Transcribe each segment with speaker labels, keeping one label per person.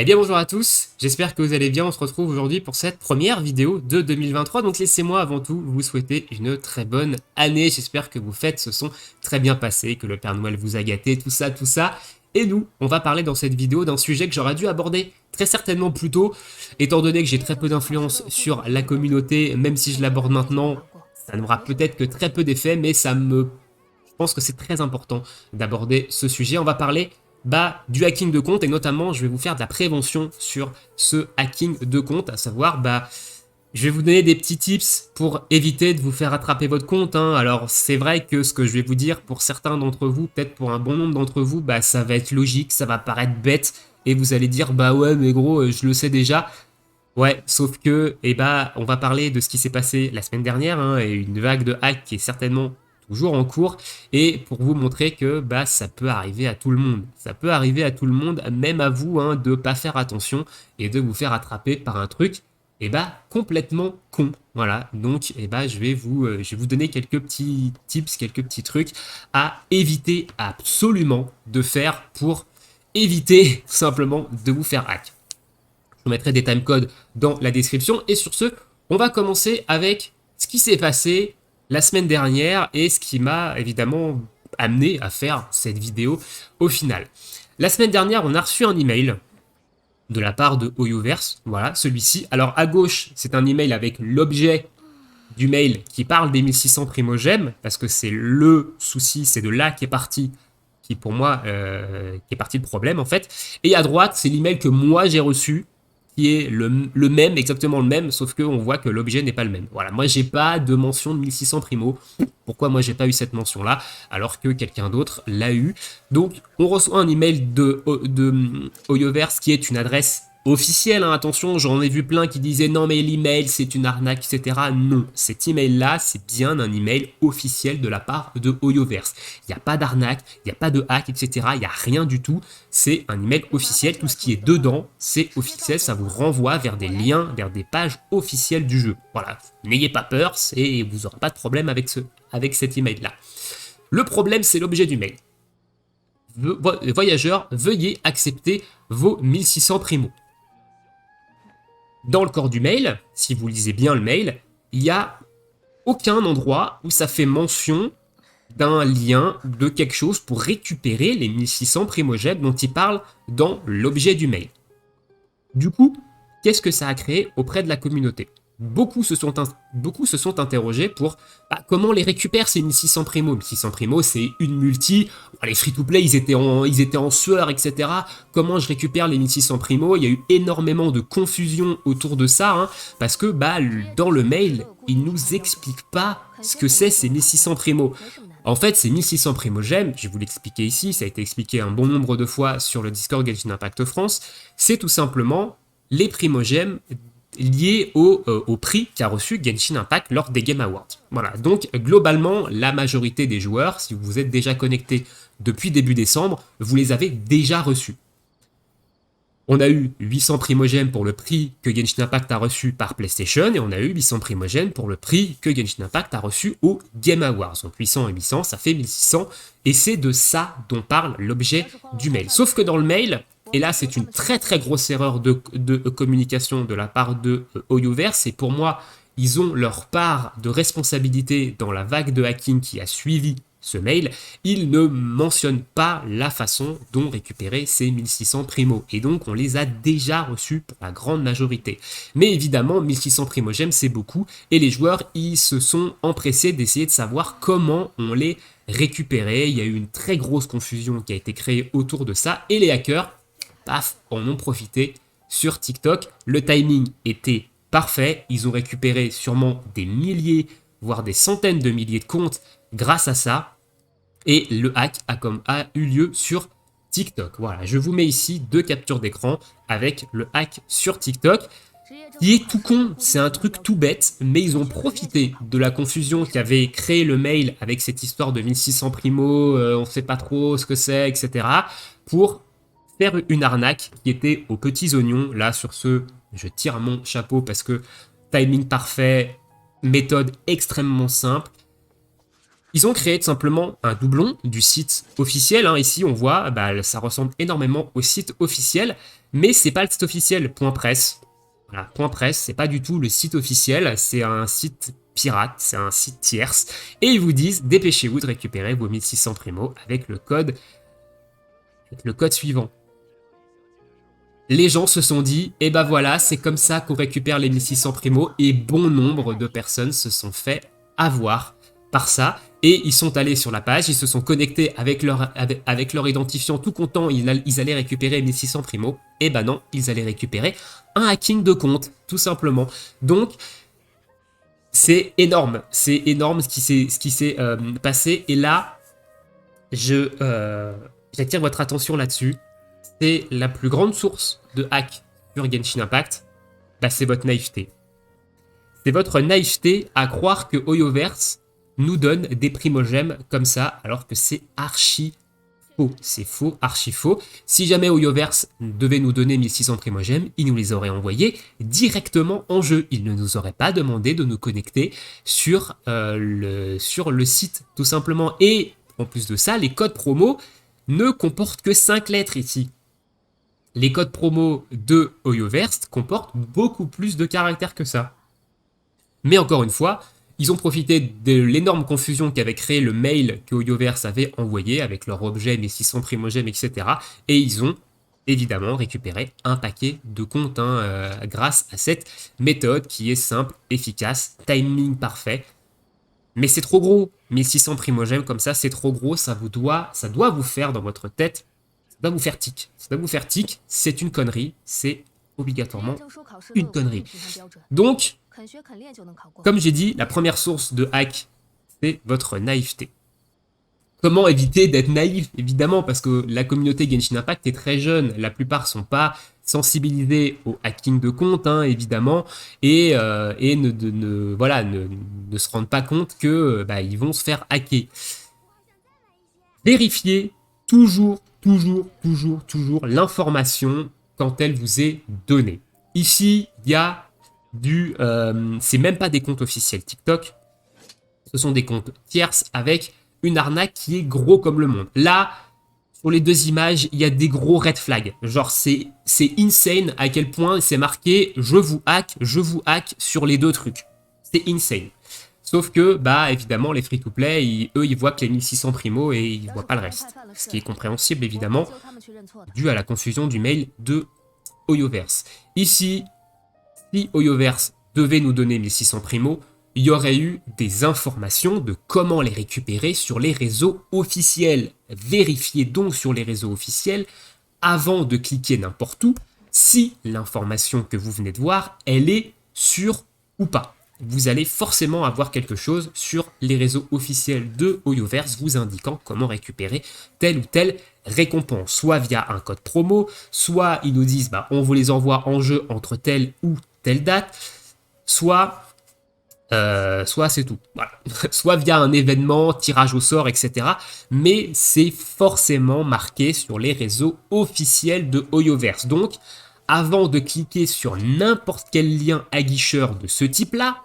Speaker 1: Eh bien bonjour à tous, j'espère que vous allez bien, on se retrouve aujourd'hui pour cette première vidéo de 2023, donc laissez-moi avant tout vous souhaiter une très bonne année, j'espère que vos fêtes se sont très bien passées, que le Père Noël vous a gâté, tout ça, et nous, on va parler dans cette vidéo d'un sujet que j'aurais dû aborder très certainement plus tôt, étant donné que j'ai très peu d'influence sur la communauté, même si je l'aborde maintenant, ça n'aura peut-être que très peu d'effet, mais je pense que c'est très important d'aborder ce sujet. On va parler du hacking de compte et notamment je vais vous faire de la prévention sur ce hacking de compte, à savoir je vais vous donner des petits tips pour éviter de vous faire attraper votre compte. Alors c'est vrai que ce que je vais vous dire pour certains d'entre vous, peut-être pour un bon nombre d'entre vous, ça va être logique, ça va paraître bête et vous allez dire bah ouais mais gros je le sais déjà. Ouais, sauf que, on va parler de ce qui s'est passé la semaine dernière, et une vague de hack qui est certainement toujours en cours, et pour vous montrer que, ça peut arriver à tout le monde. Ça peut arriver à tout le monde, même à vous, de pas faire attention et de vous faire attraper par un truc, complètement con. Voilà, donc, je vais vous donner quelques petits tips, quelques petits trucs à éviter absolument de faire pour éviter tout simplement de vous faire hack. Je vous mettrai des timecodes dans la description. Et sur ce, on va commencer avec ce qui s'est passé la semaine dernière et ce qui m'a évidemment amené à faire cette vidéo au final. La semaine dernière, on a reçu un email de la part de Hoyoverse. Voilà, celui-ci. Alors à gauche, c'est un email avec l'objet du mail qui parle des 1600 primogèmes, parce que c'est le souci, c'est de là qui est parti, qui pour moi, qui est parti le problème en fait. Et à droite, c'est l'email que moi j'ai reçu, qui est le même, exactement le même, sauf qu'on voit que l'objet n'est pas le même. Voilà, moi j'ai pas de mention de 1600 primo. Pourquoi moi j'ai pas eu cette mention là, alors que quelqu'un d'autre l'a eu. Donc on reçoit un email de Hoyoverse qui est une adresse officielle, attention, j'en ai vu plein qui disaient non mais l'email c'est une arnaque, etc. Non, cet email là c'est bien un email officiel de la part de Hoyoverse. Il n'y a pas d'arnaque, il n'y a pas de hack, etc. Il n'y a rien du tout, c'est un email officiel, tout ce qui est dedans c'est officiel, ça vous renvoie vers des liens, vers des pages officielles du jeu. Voilà, n'ayez pas peur, vous n'aurez pas de problème avec cet email là. Le problème c'est l'objet du mail. Voyageurs, veuillez accepter vos 1600 primos. Dans le corps du mail, si vous lisez bien le mail, il n'y a aucun endroit où ça fait mention d'un lien, de quelque chose pour récupérer les 1600 primogèmes dont il parle dans l'objet du mail. Du coup, qu'est-ce que ça a créé auprès de la communauté ? Beaucoup se sont interrogés pour comment on les récupère ces 1600 primo. 1600 primo, c'est une multi. Les free-to-play, ils étaient en sueur, etc. Comment je récupère les 1600 primo ? Il y a eu énormément de confusion autour de ça, parce que dans le mail, ils nous expliquent pas ce que c'est ces 1600 primo. En fait, ces 1600 primogèmes, je vais vous l'expliquer ici, ça a été expliqué un bon nombre de fois sur le Discord Genshin Impact France, c'est tout simplement les primogèmes liés au prix qu'a reçu Genshin Impact lors des Game Awards. Voilà, donc globalement, la majorité des joueurs, si vous êtes déjà connectés depuis début décembre, vous les avez déjà reçus. On a eu 800 primogèmes pour le prix que Genshin Impact a reçu par PlayStation, et on a eu 800 primogèmes pour le prix que Genshin Impact a reçu au Game Awards. Donc 800 et 800, ça fait 1600, et c'est de ça dont parle l'objet du mail. Sauf que dans le mail, et là c'est une très très grosse erreur de communication de la part de Hoyoverse, et pour moi, ils ont leur part de responsabilité dans la vague de hacking qui a suivi ce mail, il ne mentionne pas la façon dont récupérer ces 1600 primo. Et donc, on les a déjà reçus pour la grande majorité. Mais évidemment, 1600 primogèmes, c'est beaucoup. Et les joueurs, ils se sont empressés d'essayer de savoir comment on les récupérait. Il y a eu une très grosse confusion qui a été créée autour de ça. Et les hackers, paf, en ont profité sur TikTok. Le timing était parfait. Ils ont récupéré sûrement des milliers, voire des centaines de milliers de comptes grâce à ça. Et le hack a eu lieu sur TikTok. Voilà, je vous mets ici 2 captures d'écran avec le hack sur TikTok, qui est tout con, c'est un truc tout bête, mais ils ont profité de la confusion qui avait créé le mail avec cette histoire de 1600 primo, on ne sait pas trop ce que c'est, etc., pour faire une arnaque qui était aux petits oignons. Là, sur ce, je tire mon chapeau parce que timing parfait, méthode extrêmement simple. Ils ont créé tout simplement un doublon du site officiel. Hein. Ici, on voit, ça ressemble énormément au site officiel, mais c'est pas le site officiel. Point presse. Voilà, point presse, c'est pas du tout le site officiel, c'est un site pirate, c'est un site tierce. Et ils vous disent, dépêchez-vous de récupérer vos 1600 primo avec le code suivant. Les gens se sont dit, et ben voilà, c'est comme ça qu'on récupère les 1600 primo, et bon nombre de personnes se sont fait avoir par ça, et ils sont allés sur la page, ils se sont connectés avec leur identifiant tout content, ils allaient récupérer 1600 primo, et ben non, ils allaient récupérer un hacking de compte, tout simplement. Donc, c'est énorme ce qui s'est passé, et là, j'attire votre attention là-dessus. C'est la plus grande source de hack sur Genshin Impact, c'est votre naïveté. C'est votre naïveté à croire que Hoyoverse nous donne des primogèmes comme ça, alors que c'est archi faux. C'est faux, archi faux. Si jamais Hoyoverse devait nous donner 1600 primogèmes, il nous les aurait envoyés directement en jeu. Il ne nous aurait pas demandé de nous connecter sur le site, tout simplement. Et en plus de ça, les codes promo ne comportent que 5 lettres ici. Les codes promo de Hoyoverse comportent beaucoup plus de caractères que ça. Mais encore une fois, ils ont profité de l'énorme confusion qu'avait créé le mail que Hoyoverse avait envoyé avec leur objet, 1600 primogèmes, etc. Et ils ont évidemment récupéré un paquet de comptes grâce à cette méthode qui est simple, efficace, timing parfait. Mais c'est trop gros, 1600 primogèmes comme ça, c'est trop gros, ça doit vous faire dans votre tête, ça doit vous faire tic. Ça doit vous faire tic, c'est une connerie, c'est obligatoirement une connerie. Donc, comme j'ai dit, la première source de hack, c'est votre naïveté. Comment éviter d'être naïf? Évidemment, parce que la communauté Genshin Impact est très jeune. La plupart sont pas sensibilisés au hacking de compte, évidemment, et ne se rendent pas compte que ils vont se faire hacker. Vérifiez toujours l'information quand elle vous est donnée. Ici, il y a c'est même pas des comptes officiels TikTok, ce sont des comptes tierces avec une arnaque qui est gros comme le monde. Là, sur les deux images, il y a des gros red flags. Genre, c'est insane à quel point c'est marqué « je vous hack » sur les deux trucs. C'est insane. Sauf que, évidemment, les free-to-play, eux, ils voient que les 1600 primo et ils voient pas le reste. Ce qui est compréhensible, évidemment, dû à la confusion du mail de Hoyoverse. Ici, si Hoyoverse devait nous donner 1600 primo, il y aurait eu des informations de comment les récupérer sur les réseaux officiels. Vérifiez donc sur les réseaux officiels, avant de cliquer n'importe où, si l'information que vous venez de voir, elle est sûre ou pas. Vous allez forcément avoir quelque chose sur les réseaux officiels de Hoyoverse vous indiquant comment récupérer telle ou telle récompense, soit via un code promo, soit ils nous disent on vous les envoie en jeu entre telle ou telle date, soit c'est tout, voilà. Soit via un événement, tirage au sort, etc. Mais c'est forcément marqué sur les réseaux officiels de Hoyoverse. Donc, avant de cliquer sur n'importe quel lien aguicheur de ce type-là,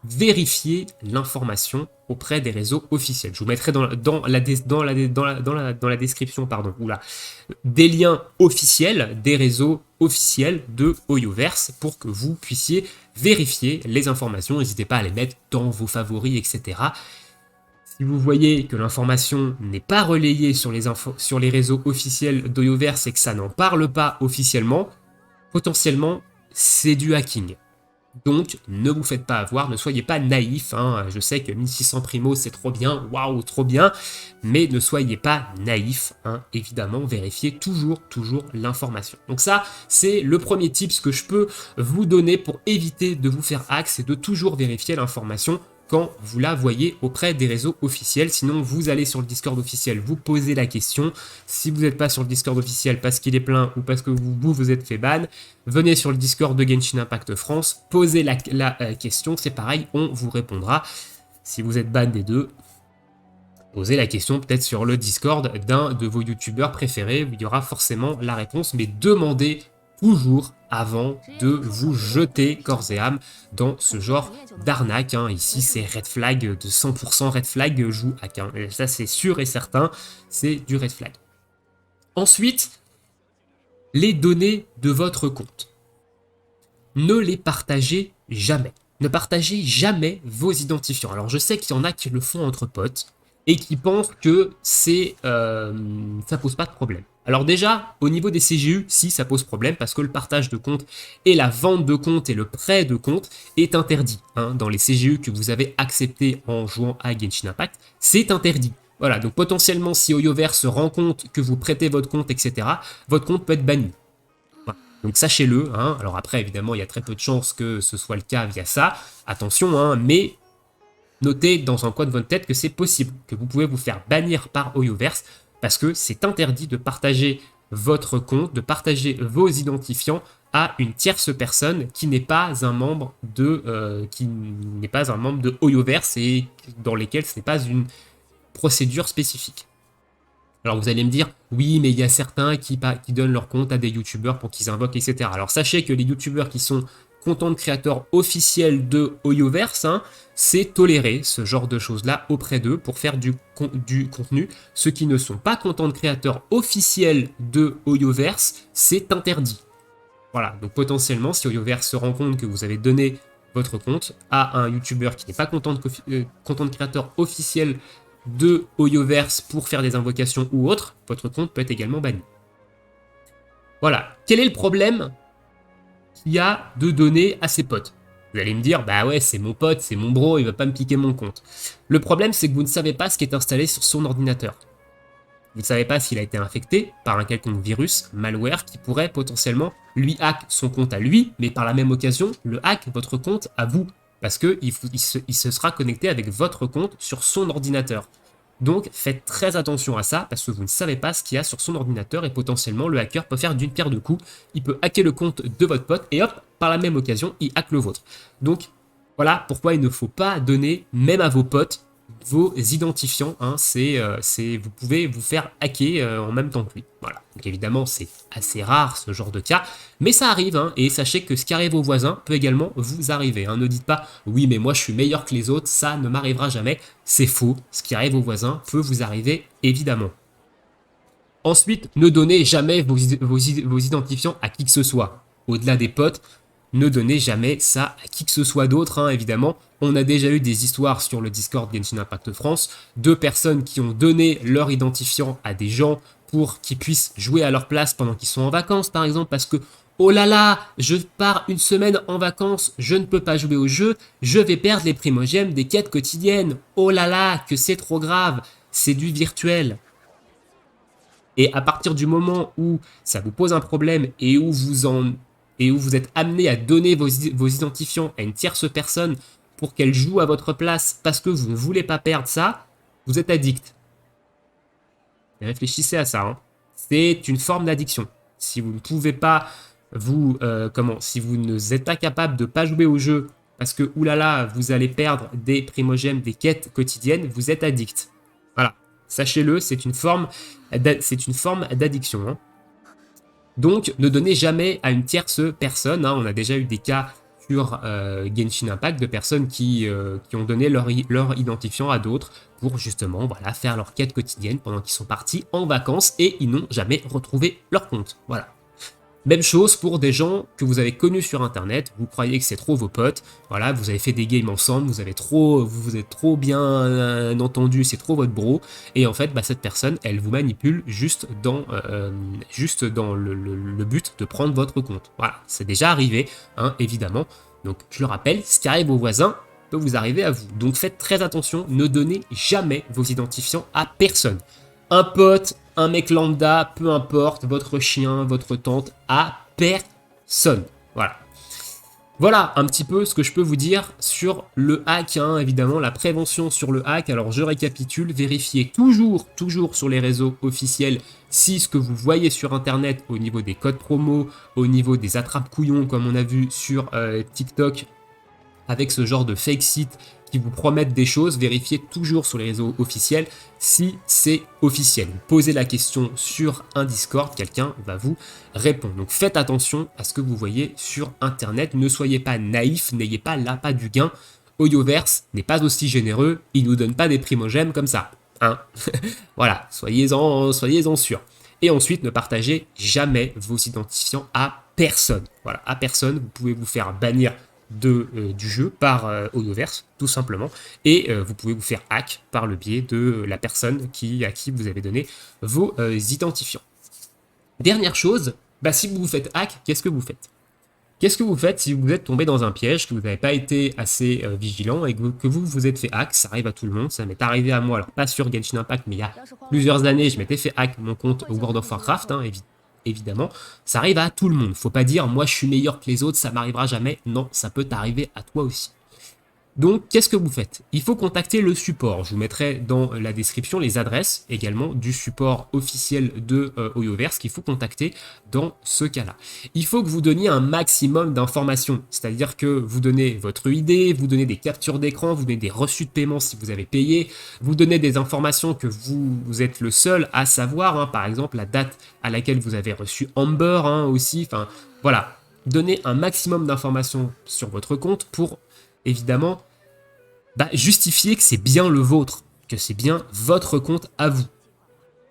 Speaker 1: vérifiez l'information auprès des réseaux officiels. Je vous mettrai dans la description des liens officiels, des réseaux officiels de Hoyoverse pour que vous puissiez vérifier les informations. N'hésitez pas à les mettre dans vos favoris, etc. Si vous voyez que l'information n'est pas relayée sur les réseaux officiels d'Hoyoverse et que ça n'en parle pas officiellement, potentiellement, c'est du hacking. Donc, ne vous faites pas avoir, ne soyez pas naïf. Je sais que 1600 primo, c'est trop bien, waouh, trop bien. Mais ne soyez pas naïf, évidemment, vérifiez toujours l'information. Donc ça, c'est le premier tips que je peux vous donner pour éviter de vous faire hack, c'est de toujours vérifier l'information quand vous la voyez auprès des réseaux officiels. Sinon, vous allez sur le Discord officiel, vous posez la question. Si vous n'êtes pas sur le Discord officiel parce qu'il est plein ou parce que vous êtes fait ban, venez sur le Discord de Genshin Impact France, posez la question, c'est pareil, on vous répondra. Si vous êtes ban des deux, posez la question peut-être sur le Discord d'un de vos youtubeurs préférés, où il y aura forcément la réponse, mais demandez toujours avant de vous jeter corps et âme dans ce genre d'arnaque. Hein. Ici, c'est red flag de 100% red flag joue hack. Hein. Et ça, c'est sûr et certain, c'est du red flag. Ensuite, les données de votre compte. Ne les partagez jamais. Ne partagez jamais vos identifiants. Alors, je sais qu'il y en a qui le font entre potes et qui pensent que ça pose pas de problème. Alors déjà, au niveau des CGU, si ça pose problème, parce que le partage de compte et la vente de compte et le prêt de compte est interdit. Hein, dans les CGU que vous avez acceptés en jouant à Genshin Impact, c'est interdit. Voilà, donc potentiellement, si Hoyoverse se rend compte que vous prêtez votre compte, etc., votre compte peut être banni. Voilà. Donc sachez-le. Hein. Alors après, évidemment, il y a très peu de chances que ce soit le cas via ça. Attention, hein, mais notez dans un coin de votre tête que c'est possible, que vous pouvez vous faire bannir par Hoyoverse, parce que c'est interdit de partager votre compte, de partager vos identifiants à une tierce personne qui n'est pas un membre de Hoyoverse et dans lesquels ce n'est pas une procédure spécifique. Alors vous allez me dire, oui, mais il y a certains qui donnent leur compte à des youtubeurs pour qu'ils invoquent, etc. Alors sachez que les youtubeurs qui sont content créateur officiel de Hoyoverse, hein, c'est toléré ce genre de choses-là auprès d'eux pour faire du contenu. Ceux qui ne sont pas contents de créateurs officiels de Hoyoverse, c'est interdit. Voilà, donc potentiellement, si Hoyoverse se rend compte que vous avez donné votre compte à un youtubeur qui n'est pas content de créateur officiel de Hoyoverse pour faire des invocations ou autre, votre compte peut être également banni. Voilà, quel est le problème qu'il y a de donner à ses potes? Vous allez me dire, bah ouais, c'est mon pote, c'est mon bro, il va pas me piquer mon compte. Le problème, c'est que vous ne savez pas ce qui est installé sur son ordinateur. Vous ne savez pas s'il a été infecté par un quelconque virus, malware, qui pourrait potentiellement lui hack son compte à lui, mais par la même occasion, le hack votre compte à vous. Parce qu'il se sera connecté avec votre compte sur son ordinateur. Donc faites très attention à ça, parce que vous ne savez pas ce qu'il y a sur son ordinateur, et potentiellement le hacker peut faire d'une pierre deux coups. Il peut hacker le compte de votre pote, et hop, par la même occasion, il hack le vôtre. Donc voilà pourquoi il ne faut pas donner, même à vos potes, vos identifiants. Hein, vous pouvez vous faire hacker en même temps que lui. Voilà. Donc évidemment, c'est assez rare ce genre de cas, mais ça arrive. Hein, et sachez que ce qui arrive aux voisins peut également vous arriver. Hein. Ne dites pas « oui, mais moi je suis meilleur que les autres, ça ne m'arrivera jamais ». C'est faux. Ce qui arrive aux voisins peut vous arriver évidemment. Ensuite, ne donnez jamais vos identifiants à qui que ce soit. Au-delà des potes, ne donnez jamais ça à qui que ce soit d'autre, hein, évidemment. On a déjà eu des histoires sur le Discord Genshin Impact France de personnes qui ont donné leur identifiant à des gens pour qu'ils puissent jouer à leur place pendant qu'ils sont en vacances, par exemple, parce que oh là là, je pars une semaine en vacances, je ne peux pas jouer au jeu, je vais perdre les primogèmes des quêtes quotidiennes. Oh là là, que c'est trop grave, c'est du virtuel. Et à partir du moment où ça vous pose un problème et où vous êtes amené à donner vos identifiants à une tierce personne pour qu'elle joue à votre place parce que vous ne voulez pas perdre ça, vous êtes addict. Et réfléchissez à ça. Hein. C'est une forme d'addiction. Si vous ne pouvez pas si vous ne êtes pas capable de ne pas jouer au jeu parce que oulala, vous allez perdre des primogèmes, des quêtes quotidiennes, vous êtes addict. Voilà. Sachez-le, c'est une forme d'addiction. Hein. Donc, ne donnez jamais à une tierce personne. Hein. On a déjà eu des cas sur Genshin Impact de personnes qui ont donné leur identifiant à d'autres pour justement faire leur quête quotidienne pendant qu'ils sont partis en vacances et ils n'ont jamais retrouvé leur compte. Voilà. Même chose pour des gens que vous avez connus sur internet, vous croyez que c'est trop vos potes, voilà, vous avez fait des games ensemble, vous vous êtes trop bien entendu, c'est trop votre bro, et en fait cette personne elle vous manipule juste dans le but de prendre votre compte. Voilà, c'est déjà arrivé, hein, évidemment. Donc je le rappelle, ce qui arrive aux voisins peut vous arriver à vous. Donc faites très attention, ne donnez jamais vos identifiants à personne. Un pote, un mec lambda, peu importe, votre chien, votre tante, à personne. Voilà. Voilà un petit peu ce que je peux vous dire sur le hack, hein, évidemment, la prévention sur le hack. Alors je récapitule, vérifiez toujours sur les réseaux officiels si ce que vous voyez sur internet au niveau des codes promo, au niveau des attrapes couillons comme on a vu sur TikTok, avec ce genre de fake site qui vous promettent des choses, vérifiez toujours sur les réseaux officiels si c'est officiel. Vous posez la question sur un Discord, quelqu'un va vous répondre. Donc faites attention à ce que vous voyez sur Internet, ne soyez pas naïfs, n'ayez pas l'appât du gain. Hoyoverse n'est pas aussi généreux, il ne nous donne pas des primogèmes comme ça. Hein. Voilà, soyez-en sûrs. Et ensuite, ne partagez jamais vos identifiants à personne. Voilà, à personne, vous pouvez vous faire bannir du jeu par Hoyoverse, tout simplement. Et vous pouvez vous faire hack par le biais de la personne à qui vous avez donné vos identifiants. Dernière chose, si vous vous faites hack, qu'est-ce que vous faites? Qu'est-ce que vous faites si vous êtes tombé dans un piège, que vous n'avez pas été assez vigilant et que vous vous êtes fait hack? Ça arrive à tout le monde, ça m'est arrivé à moi, alors pas sur Genshin Impact, mais il y a plusieurs années, je m'étais fait hack mon compte World of Warcraft, hein, évidemment. Ça arrive à tout le monde, faut pas dire moi je suis meilleur que les autres, ça m'arrivera jamais. Non, ça peut t'arriver à toi aussi. Donc, qu'est-ce que vous faites? Il faut contacter le support. Je vous mettrai dans la description les adresses également du support officiel de Hoyoverse qu'il faut contacter dans ce cas-là. Il faut que vous donniez un maximum d'informations, c'est-à-dire que vous donnez votre ID, vous donnez des captures d'écran, vous donnez des reçus de paiement si vous avez payé, vous donnez des informations que vous êtes le seul à savoir, hein, par exemple la date à laquelle vous avez reçu Amber aussi, enfin voilà. Donnez un maximum d'informations sur votre compte pour évidemment justifier que c'est bien le vôtre, que c'est bien votre compte à vous.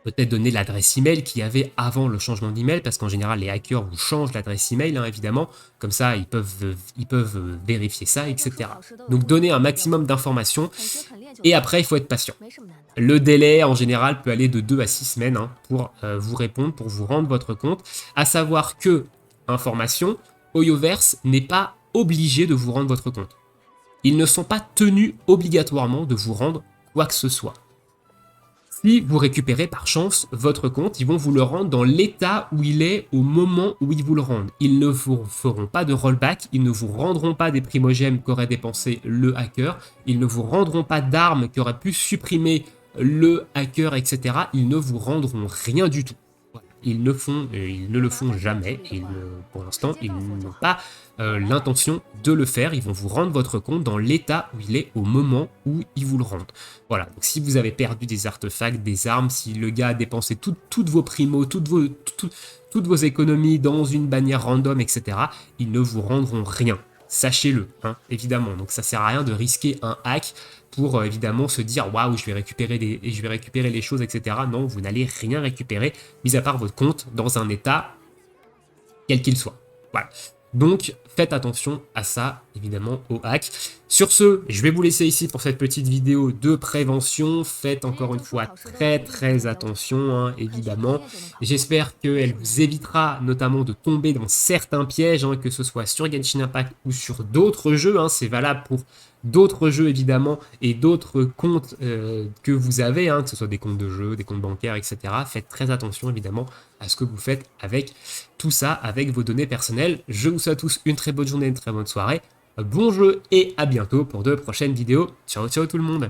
Speaker 1: Peut-être donner l'adresse email qu'il y avait avant le changement d'email, parce qu'en général les hackers vous changent l'adresse email, évidemment, comme ça ils peuvent vérifier ça, etc. Donc donner un maximum d'informations, et après il faut être patient. Le délai en général peut aller de 2 à 6 semaines pour vous répondre, pour vous rendre votre compte, à savoir que, information, Hoyoverse n'est pas obligé de vous rendre votre compte. Ils ne sont pas tenus obligatoirement de vous rendre quoi que ce soit. Si vous récupérez par chance votre compte, ils vont vous le rendre dans l'état où il est au moment où ils vous le rendent. Ils ne vous feront pas de rollback, ils ne vous rendront pas des primogèmes qu'aurait dépensé le hacker, ils ne vous rendront pas d'armes qui auraient pu supprimer le hacker, etc. Ils ne vous rendront rien du tout. Ils ne le font jamais, pour l'instant, ils n'ont pas l'intention de le faire. Ils vont vous rendre votre compte dans l'état où il est au moment où ils vous le rendent. Voilà, donc si vous avez perdu des artefacts, des armes, si le gars a dépensé toutes vos primos, toutes vos économies dans une bannière random, etc., ils ne vous rendront rien. Sachez-le, évidemment. Donc ça sert à rien de risquer un hack pour évidemment se dire waouh, je vais récupérer les choses, etc. Non, vous n'allez rien récupérer, mis à part votre compte dans un état quel qu'il soit. Voilà. Donc faites attention à ça, évidemment, au hack. Sur ce, je vais vous laisser ici pour cette petite vidéo de prévention. Faites encore une fois très attention, évidemment. J'espère qu'elle vous évitera notamment de tomber dans certains pièges, que ce soit sur Genshin Impact ou sur d'autres jeux. C'est valable pour d'autres jeux, évidemment, et d'autres comptes que vous avez, que ce soit des comptes de jeux, des comptes bancaires, etc. Faites très attention, évidemment, à ce que vous faites avec tout ça, avec vos données personnelles. Je vous souhaite à tous une très bonne journée, une très bonne soirée. Bon jeu et à bientôt pour de prochaines vidéos. Ciao, ciao tout le monde!